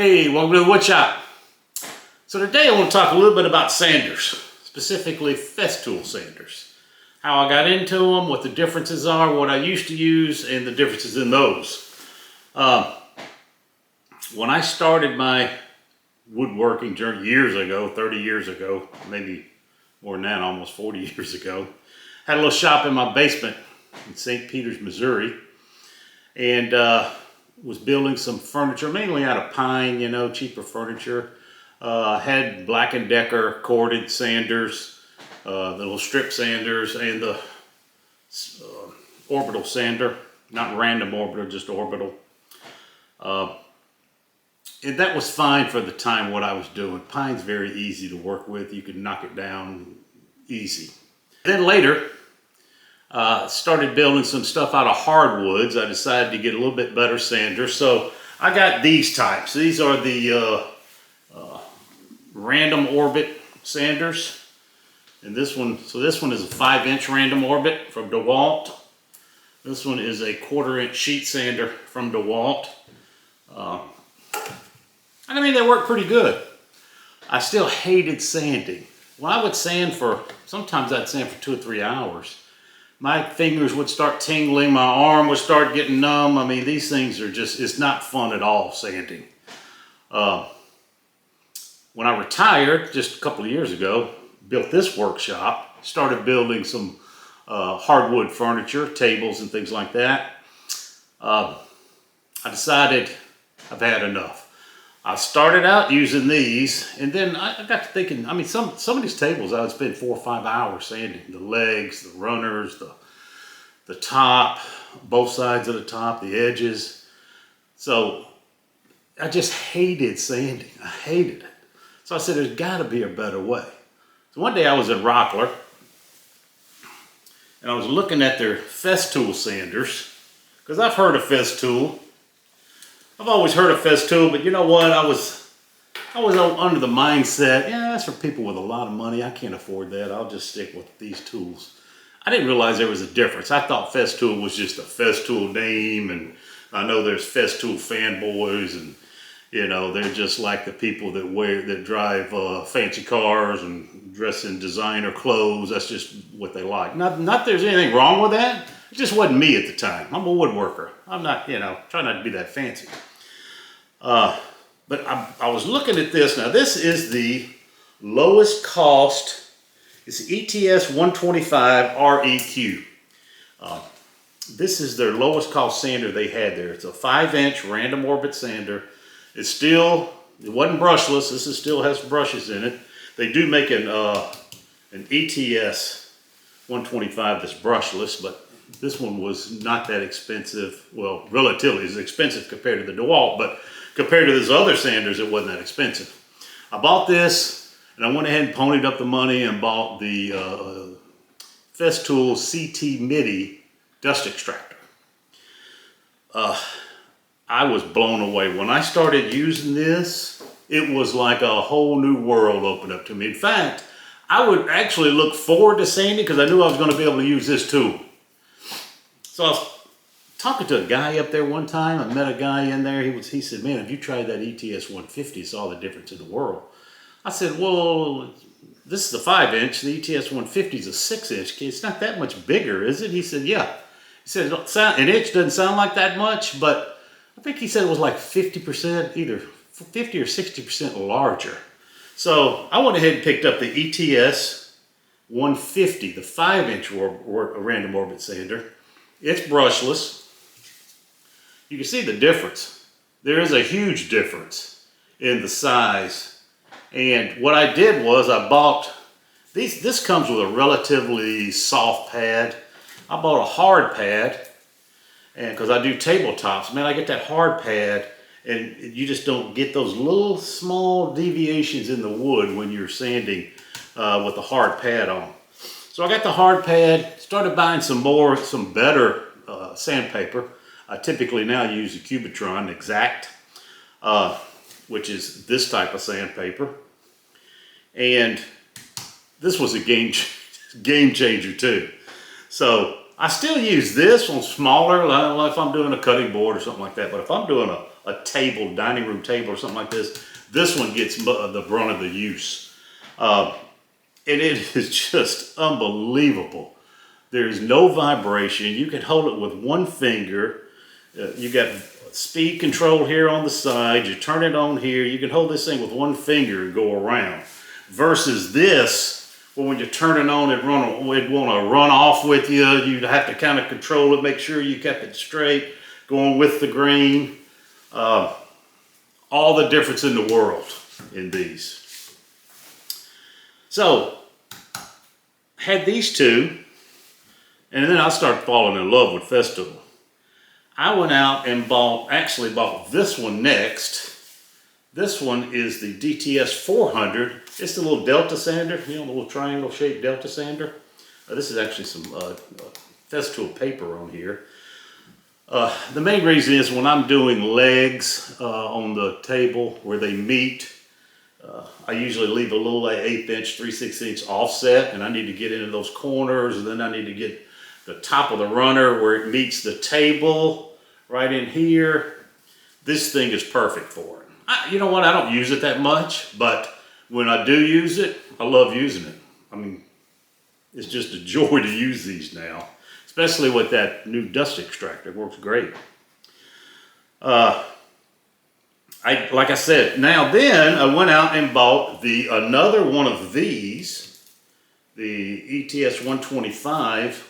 Hey, welcome to the wood shop. So today I want to talk a little bit about sanders, specifically Festool sanders. How I got into them, what the differences are, what I used to use, and the differences in those. When I started my woodworking journey years ago, 30 years ago, maybe more than that, almost 40 years ago, had a little shop in my basement in St. Peters, Missouri, and was building some furniture, mainly out of pine, cheaper furniture. Had Black & Decker corded sanders, the little strip sanders, and the orbital sander, not random orbital, just orbital. And that was fine for the time what I was doing. Pine's very easy to work with. You can knock it down easy. Then later, started building some stuff out of hardwoods. I decided to get a little bit better sander. So I got these types. These are the random orbit sanders. And this one is a 5-inch random orbit from DeWalt. This one is a 1/4-inch sheet sander from DeWalt. I mean, they work pretty good. I still hated sanding. When I would sand sometimes I'd sand for 2 or 3 hours. My fingers would start tingling, my arm would start getting numb. I mean, these things are it's not fun at all, sanding. When I retired just a couple of years ago, built this workshop, started building some hardwood furniture, tables and things like that. I decided I've had enough. I started out using these, and then I got to thinking, I mean, some of these tables I would spend 4 or 5 hours sanding. The legs, the runners, the top, both sides of the top, the edges. So I just hated sanding. I hated it. So I said, there's got to be a better way. So one day I was at Rockler, and I was looking at their Festool sanders, because I've heard of Festool. I've always heard of Festool, but you know what? I was under the mindset, yeah, that's for people with a lot of money. I can't afford that. I'll just stick with these tools. I didn't realize there was a difference. I thought Festool was just a Festool name, and I know there's Festool fanboys, and they're just like the people that drive fancy cars and dress in designer clothes. That's just what they like. Not that there's anything wrong with that. It just wasn't me at the time. I'm a woodworker. I'm not, trying not to be that fancy. But I was looking at this. Now, this is the lowest cost. It's the ETS 125 REQ. This is their lowest cost sander they had there. It's a 5-inch random orbit sander. It wasn't brushless. This still has brushes in it. They do make an ETS 125 that's brushless, but this one was not that expensive. Well, relatively, it's expensive compared to the DeWalt, but compared to those other sanders, it wasn't that expensive. I bought this, and I went ahead and ponied up the money and bought the Festool CT MIDI dust extractor. I was blown away. When I started using this, it was like a whole new world opened up to me. In fact, I would actually look forward to sanding because I knew I was going to be able to use this tool. So I was talking to a guy up there one time. I met a guy in there. He said, man, have you tried that ETS 150? Saw the difference in the world. I said, well, this is the 5-inch. The ETS 150 is a 6-inch. It's not that much bigger, is it? He said, yeah. He said, an inch doesn't sound like that much, but I think he said it was like 50%, either 50 or 60% larger. So I went ahead and picked up the ETS 150, the 5-inch random orbit sander. It's brushless. You can see the difference. There is a huge difference in the size. And what I did was I bought these. This comes with a relatively soft pad. I bought a hard pad, and because I do tabletops, man, I get that hard pad, and you just don't get those little small deviations in the wood when you're sanding with the hard pad on. So I got the hard pad, started buying some better sandpaper. I typically now use the Cubitron Exact, which is this type of sandpaper. And this was a game changer too. So I still use this on smaller, if I'm doing a cutting board or something like that. But if I'm doing a table, dining room table or something like this, this one gets the brunt of the use. And it is just unbelievable. There's no vibration. You can hold it with one finger. You got speed control here on the side. You turn it on here. You can hold this thing with one finger and go around. Versus this, well, when you turn it on, it'd want to run off with you. You'd have to kind of control it, make sure you kept it straight, going with the grain. All the difference in the world in these. So, had these two, and then I started falling in love with Festool. I went out and actually bought this one next. This one is the DTS 400. It's the little Delta sander, you know, the little triangle shaped Delta sander. This is actually some Festool paper on here. The main reason is when I'm doing legs on the table where they meet, I usually leave a little 1/8 inch, 3/6 inch offset, and I need to get into those corners, and then I need to get the top of the runner where it meets the table right in here. This thing is perfect for it. You know what, I don't use it that much, but when I do use it, I love using it. I mean, it's just a joy to use these now, especially with that new dust extractor. It works great. Like I said, now then I went out and bought another one of these, the ETS 125.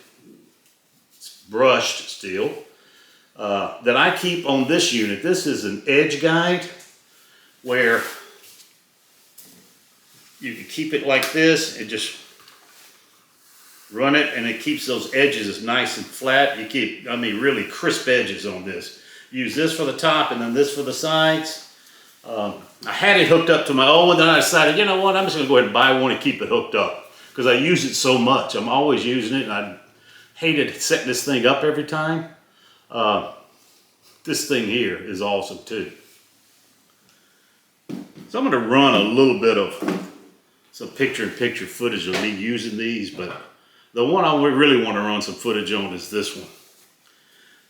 It's brushed steel, that I keep on this unit. This is an edge guide where you can keep it like this and just run it, and it keeps those edges as nice and flat. You keep, I mean, really crisp edges on this. Use this for the top and then this for the sides. I had it hooked up to my old one, then I decided, you know what, I'm just gonna go ahead and buy one and keep it hooked up because I use it so much. I'm always using it, and I hated setting this thing up every time. This thing here is awesome too. So I'm gonna run a little bit of some picture-in-picture footage of me using these, but the one I really want to run some footage on is this one.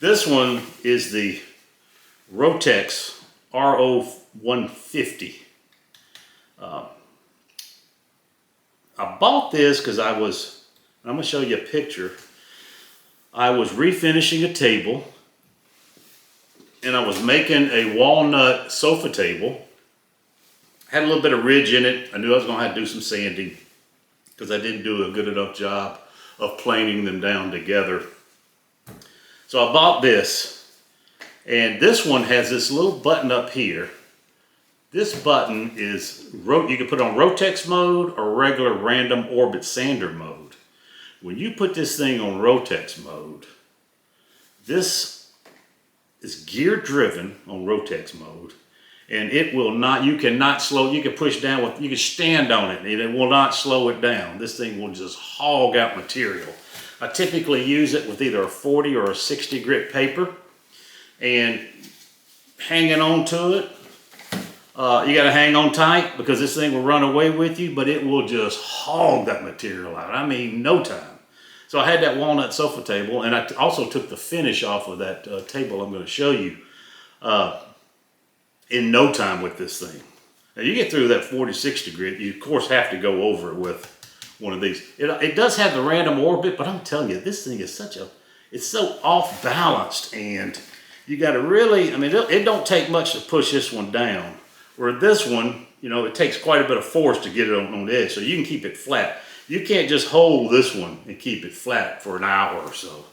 This one is the Rotex RO150. I bought this because I'm going to show you a picture. I was refinishing a table, and I was making a walnut sofa table. Had a little bit of ridge in it. I knew I was going to have to do some sanding because I didn't do a good enough job of planing them down together. So I bought this, and this one has this little button up here. This button is, you can put on Rotex mode or regular random orbit sander mode. When you put this thing on Rotex mode, this is gear driven on Rotex mode, and it will not, you cannot slow, you can push down with, you can stand on it and it will not slow it down. This thing will just hog out material. I typically use it with either a 40 or a 60 grit paper, and hanging on to it, you got to hang on tight because this thing will run away with you, but it will just hog that material out. I mean, no time. So I had that walnut sofa table, and I also took the finish off of that table I'm going to show you in no time with this thing. Now you get through that 40-60 grit, you of course have to go over it with one of these. It does have the random orbit, but I'm telling you, this thing is it's so off balanced, and you got to really, I mean, it don't take much to push this one down. Where this one, you know, it takes quite a bit of force to get it on the edge, so you can keep it flat. You can't just hold this one and keep it flat for an hour or so.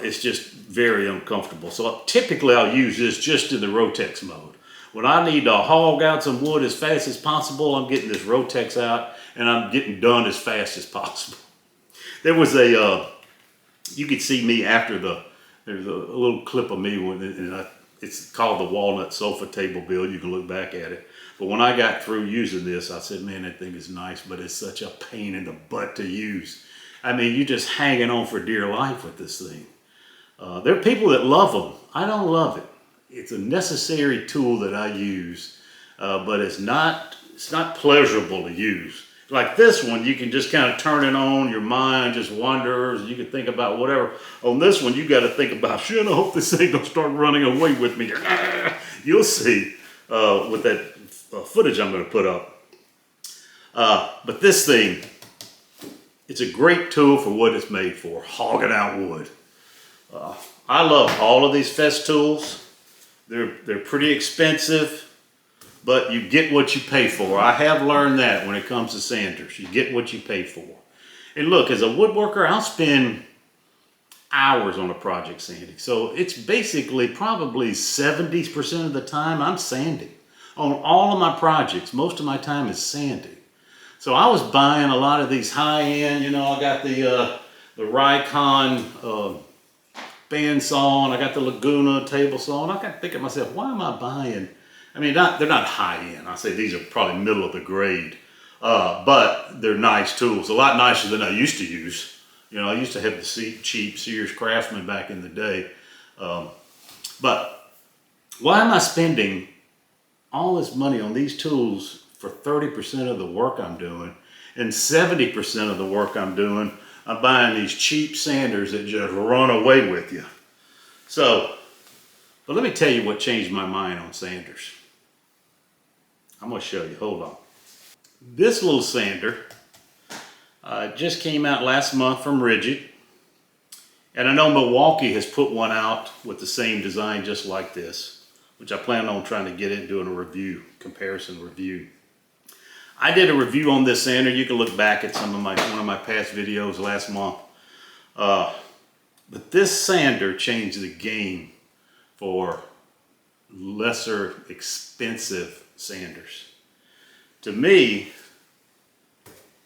It's just very uncomfortable. So typically I'll use this just in the Rotex mode. When I need to hog out some wood as fast as possible, I'm getting this Rotex out, and I'm getting done as fast as possible. There was you could see me after there's a little clip of me and it's called the walnut sofa table build. You can look back at it. But when I got through using this, I said, man, that thing is nice, but it's such a pain in the butt to use. I mean, you're just hanging on for dear life with this thing. There are people that love them. I don't love it. It's a necessary tool that I use, but it's not pleasurable to use. Like this one, you can just kind of turn it on, your mind just wanders, you can think about whatever. On this one, you got to think about, shit, I hope this thing don't start running away with me. You'll see with that footage I'm going to put up. But this thing, it's a great tool for what it's made for, hogging out wood. I love all of these Festools. They're pretty expensive, but you get what you pay for. I have learned that when it comes to sanders. You get what you pay for. And look, as a woodworker, I'll spend hours on a project sanding. So it's basically probably 70% of the time I'm sanding. On all of my projects, most of my time is sanding. So I was buying a lot of these high-end, you know, I got the Rikon bandsaw, and I got the Laguna table saw, and I got to think to myself, why am I buying? I mean, they're not high-end. I say these are probably middle of the grade, but they're nice tools, a lot nicer than I used to use. You know, I used to have the cheap Sears Craftsman back in the day. But why am I spending all this money on these tools for 30% of the work I'm doing, and 70% of the work I'm doing, I'm buying these cheap sanders that just run away with you? So, but let me tell you what changed my mind on sanders. I'm going to show you. Hold on. This little sander just came out last month from Rigid. And I know Milwaukee has put one out with the same design just like this, which I plan on trying to get it doing a review, comparison review. I did a review on this sander. You can look back at one of my past videos last month. But this sander changed the game for lesser expensive sanders. To me,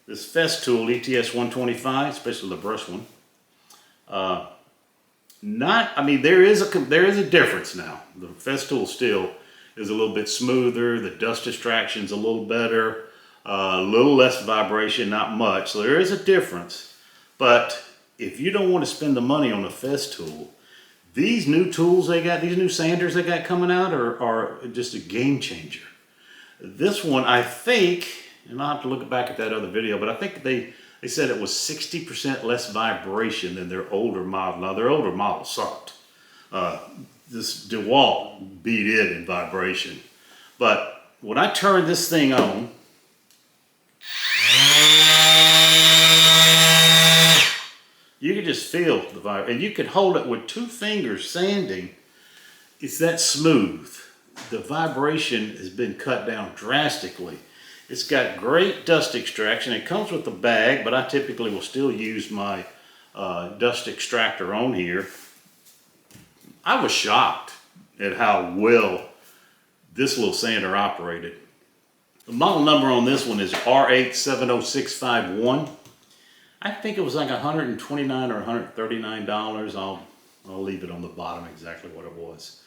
this Festool ETS 125, especially the brush one, I mean, there is a difference now. The Festool still is a little bit smoother. The dust extraction's a little better. A little less vibration, not much. So there is a difference. But if you don't want to spend the money on a Festool, these new tools they got, these new sanders they got coming out are just a game changer. This one, I think, and I'll have to look back at that other video, but I think they said it was 60% less vibration than their older model. Now, their older model sucked. This DeWalt beat it in vibration. But when I turn this thing on, you can just feel the vibration. And you can hold it with 2 fingers sanding. It's that smooth. The vibration has been cut down drastically. It's got great dust extraction. It comes with a bag, but I typically will still use my dust extractor on here. I was shocked at how well this little sander operated. The model number on this one is R870651. I think it was like $129 or $139. I'll leave it on the bottom exactly what it was.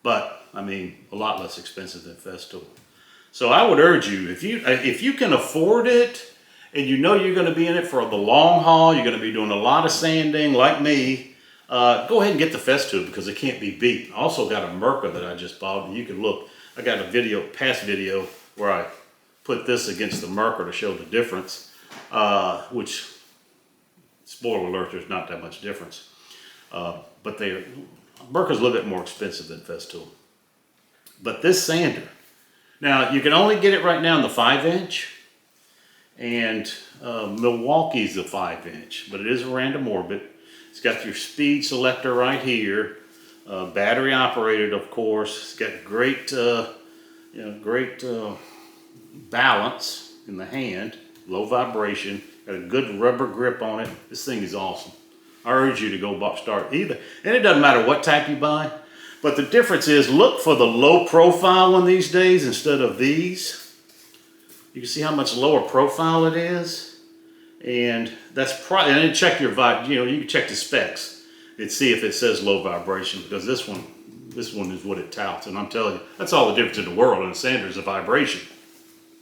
But I mean, a lot less expensive than Festool. So I would urge you, if you can afford it, and you know you're going to be in it for the long haul, you're going to be doing a lot of sanding like me, go ahead and get the Festool because it can't be beat. I also got a Merca that I just bought, and you can look. I got a past video where I put this against the Merca to show the difference, which, spoiler alert, there's not that much difference. But Merca's a little bit more expensive than Festool. But this sander, now you can only get it right now in the 5-inch, and Milwaukee's the 5-inch, but it is a random orbit. It's got your speed selector right here, battery operated, of course. It's got great, great balance in the hand, low vibration, got a good rubber grip on it. This thing is awesome. I urge you to go start either, and it doesn't matter what type you buy. But the difference is, look for the low profile one these days instead of these. You can see how much lower profile it is. And that's probably, and then check your you can check the specs and see if it says low vibration, because this one is what it touts. And I'm telling you, that's all the difference in the world, and sander is a vibration.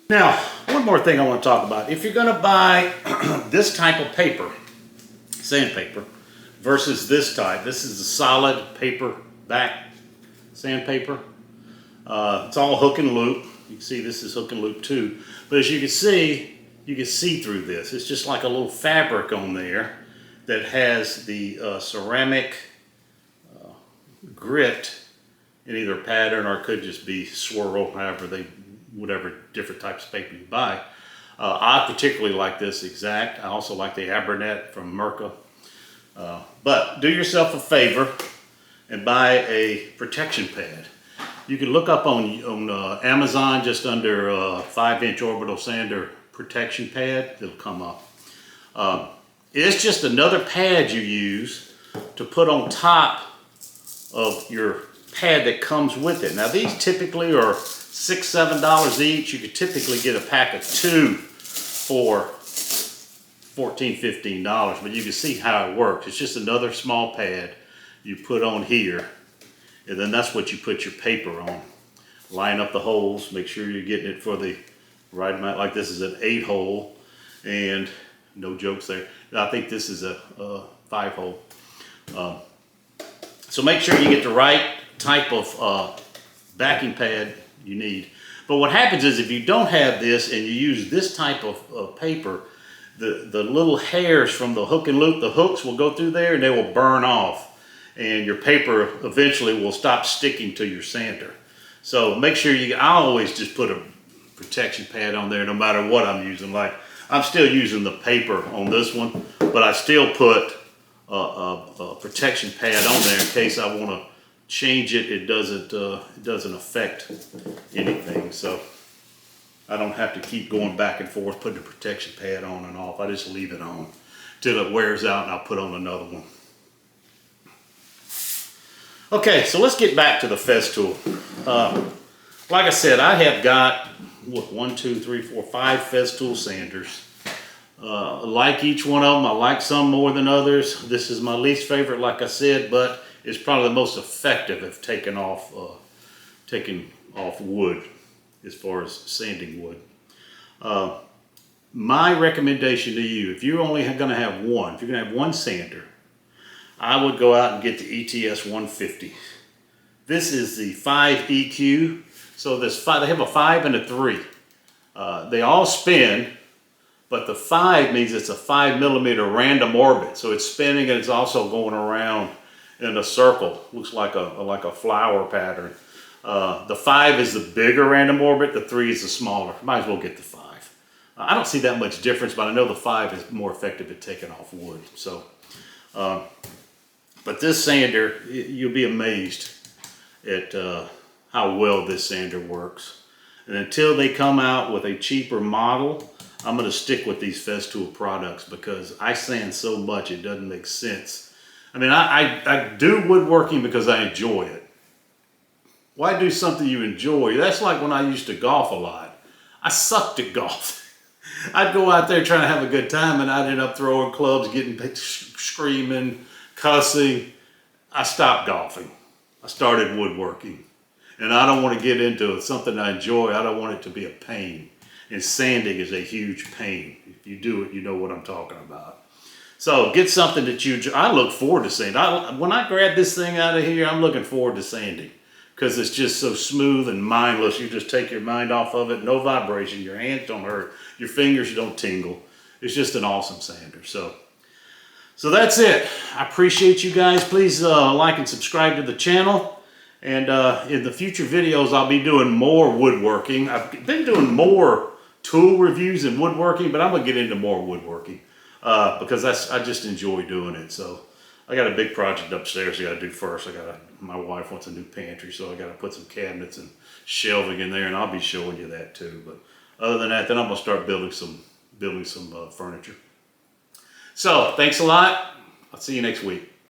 Now, one more thing I want to talk about. If you're going to buy this type of paper, sandpaper, versus this type, this is a solid paper back sandpaper. It's all hook and loop. You can see this is hook and loop too. But as you can see through this. It's just like a little fabric on there that has the ceramic grit in either pattern, or it could just be swirl, whatever different types of paper you buy. I particularly like this exact. I also like the Abernet from Merca. But do yourself a favor and buy a protection pad. You can look up on Amazon just under 5-inch orbital sander protection pad. It'll come up. It's just another pad you use to put on top of your pad that comes with it. Now these typically are $6, $7 each. You could typically get a pack of 2 for $14, $15, but you can see how it works. It's just another small pad you put on here, and then that's what you put your paper on. Line up the holes, make sure you're getting it for the right amount. Like this is an 8-hole, and no jokes there. I think this is a 5-hole. So make sure you get the right type of backing pad you need. But what happens is if you don't have this and you use this type of paper, the little hairs from the hook and loop, the hooks will go through there and they will burn off. And your paper eventually will stop sticking to your sander. So make sure I always just put a protection pad on there no matter what I'm using. Like I'm still using the paper on this one, but I still put a protection pad on there in case I want to change it. It doesn't affect anything. So I don't have to keep going back and forth putting the protection pad on and off. I just leave it on till it wears out and I'll put on another one. Okay, so let's get back to the Festool. Like I said, I have got, 5 Festool sanders. I like each one of them. I like some more than others. This is my least favorite, like I said, but it's probably the most effective at taking off wood as far as sanding wood. My recommendation to you, if you're only going to have one, if you're going to have one sander, I would go out and get the ETS 150. This is the 5 EQ. So they have a 5 and a 3. They all spin, but the 5 means it's a 5mm random orbit. So it's spinning and it's also going around in a circle. Looks like a flower pattern. The 5 is the bigger random orbit. The 3 is the smaller. Might as well get the 5. I don't see that much difference, but I know the 5 is more effective at taking off wood. So. But this sander, you'll be amazed at how well this sander works. And until they come out with a cheaper model, I'm going to stick with these Festool products because I sand so much it doesn't make sense. I mean, I do woodworking because I enjoy it. Why do something you enjoy? That's like when I used to golf a lot. I sucked at golf. I'd go out there trying to have a good time and I'd end up throwing clubs, screaming, cussing. I stopped golfing. I started woodworking. And I don't want to get into it. Something I enjoy. I don't want it to be a pain. And sanding is a huge pain. If you do it, you know what I'm talking about. So get something that I look forward to sanding. When I grab this thing out of here, I'm looking forward to sanding. Because it's just so smooth and mindless. You just take your mind off of it. No vibration. Your hands don't hurt. Your fingers don't tingle. It's just an awesome sander. So that's it. I appreciate you guys. Please like and subscribe to the channel. And in the future videos, I'll be doing more woodworking. I've been doing more tool reviews and woodworking, but I'm going to get into more woodworking because I just enjoy doing it. So I got a big project upstairs I got to do first. My wife wants a new pantry, so I got to put some cabinets and shelving in there, and I'll be showing you that too. But other than that, then I'm going to start building some furniture. So thanks a lot. I'll see you next week.